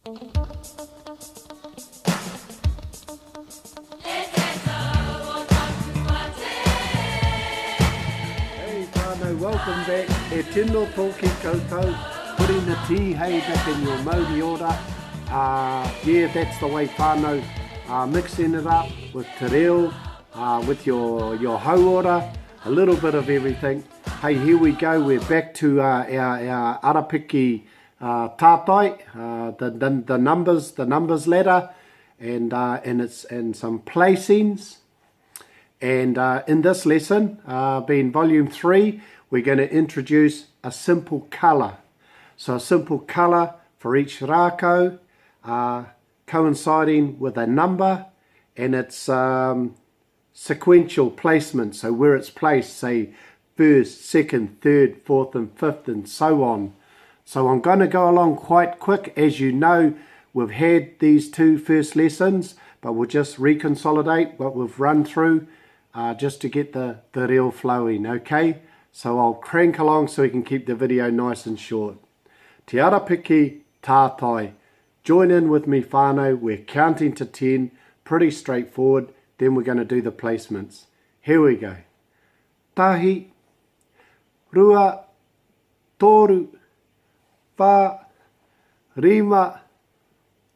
Welcome back. E tino toki koutou, putting the tea hay back in your Māori order. Yeah, that's the way whānau, mixing it up with te reo, with your hau order, a little bit of everything. Hey, here we go. We're back to our Arapiki Tätai, the numbers ladder, and some placings. And in this lesson, being volume 3, we're going to introduce a simple colour. So a simple colour for each rākau, coinciding with a number, and its sequential placement. So where it's placed, say first, second, third, fourth and fifth and so on. So I'm going to go along quite quick. As you know, we've had these two first lessons, but we'll just reconsolidate what we've run through just to get the reo flowing, okay? So I'll crank along so we can keep the video nice and short. Te Arapiki Tätai. Join in with me, whānau. We're counting to 10, pretty straightforward. Then we're going to do the placements. Here we go. Tahi, rua, toru, wha, rima,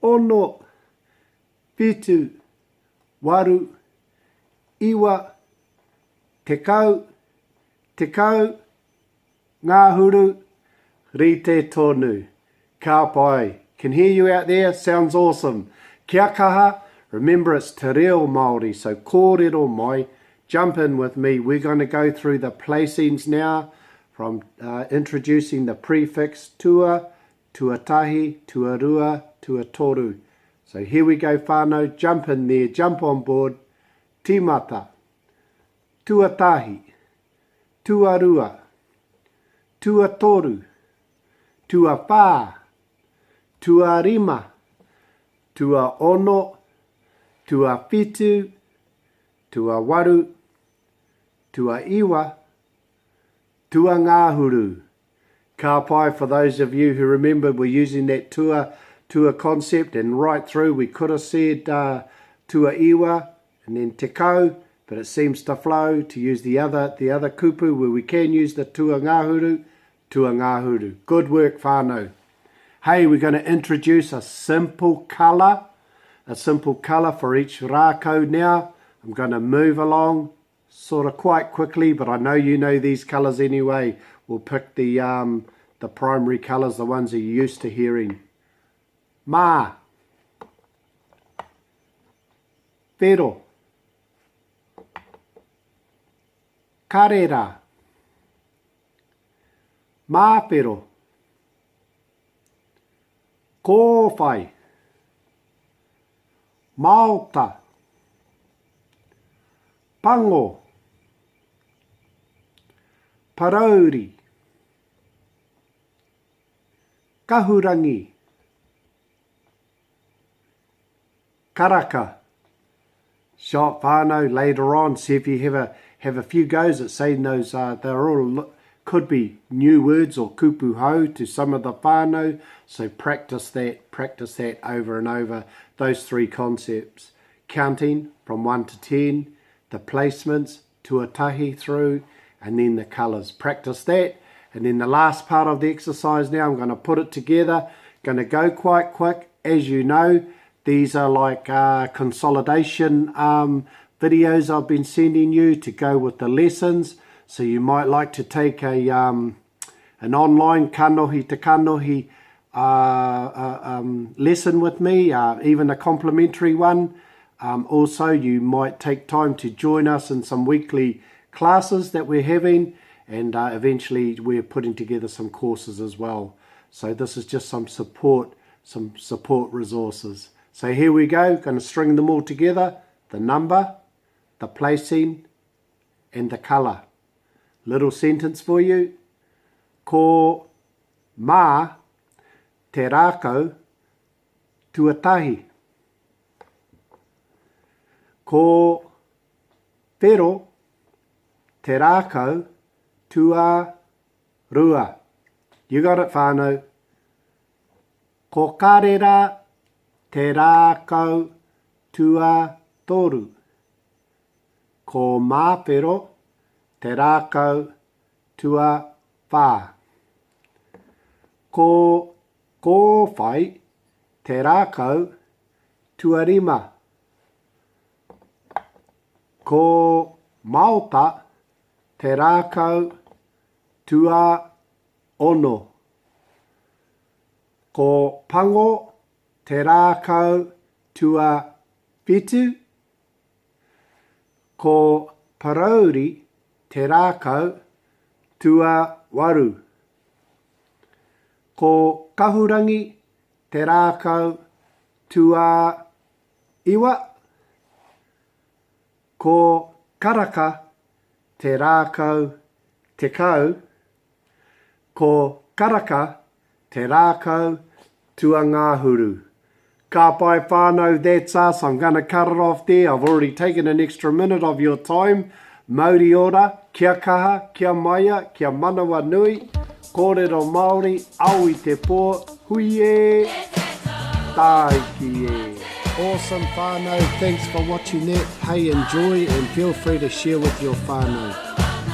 ono, pitu, waru, iwa, tekau, tekau, ngāhuru, rite tonu. Ka pai. Can hear you out there. Sounds awesome. Kia kaha. Remember, it's te reo Māori, so kōrero mai. Jump in with me. We're going to go through the placings now from introducing the prefix tua, tuatahi, tuarua, tuatoru. So here we go, whānau. Jump in there. Jump on board. Timata, tuatahi, tuarua, tuatoru, tuapā, tuarima, tuaono, tuapitu, tuawaru, tuaiwa, tuangāhuru. Ka pai, for those of you who remember, we're using that tua concept, and right through we could have said tuaiwa, and then tekau, but it seems to flow to use the other kupu where we can use the tuangāhuru. Good work, whānau. Hey, we're going to introduce a simple colour for each rākau now. I'm going to move along sort of quite quickly, but I know you know these colours anyway. We'll pick the primary colours, the ones that you're used to hearing. Mā, pero, karera, māpero, kōwhai, maota, pango, parauri, kahurangi, karaka. Shot whānau later on. See if you have a few goes at saying those. They're all could be new words or kupu hau to some of the whānau. So practice that over and over. Those three concepts: counting from 1 to 10, the placements, tuatahi through, and then the colours. Practice that, and then the last part of the exercise. Now I'm going to put it together. Going to go quite quick, as you know. These are like consolidation videos I've been sending you to go with the lessons. So you might like to take an online kanohi to kanohi lesson with me, even a complimentary one. Also, you might take time to join us in some weekly classes that we're having, and eventually we're putting together some courses as well. So this is just some support resources. So here we go, going to string them all together, the number, the placing, and the colour. Little sentence for you. Ko mā te rākau tuatahi. Ko pero te rākau tuarua. You got it, whānau. Ko karera te rākau tua toru. Ko māpero te rākau tua whā. Ko kōwhai te rākau tua rima. Ko maota te rākau tua ono. Ko pango te rākau tua whitu. Ko parauri te rākau tua waru. Ko kahurangi te rākau tua iwa. Ko karaka te rākau tekau. Ko karaka te rākau tua ngāhuru. Ka pai whānau, that's us. I'm going to cut it off there. I've already taken an extra minute of your time. Mauri ora, kia kaha, kia maia, kia manawa nui. Kōrero Māori, Aoitepö, hui e, tai ki e. Awesome whānau, thanks for watching that. Hey, enjoy and feel free to share with your whānau.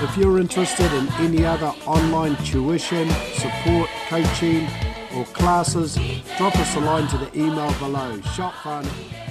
If you're interested in any other online tuition, support, coaching or classes, drop us a line to the email below. Shop whānau.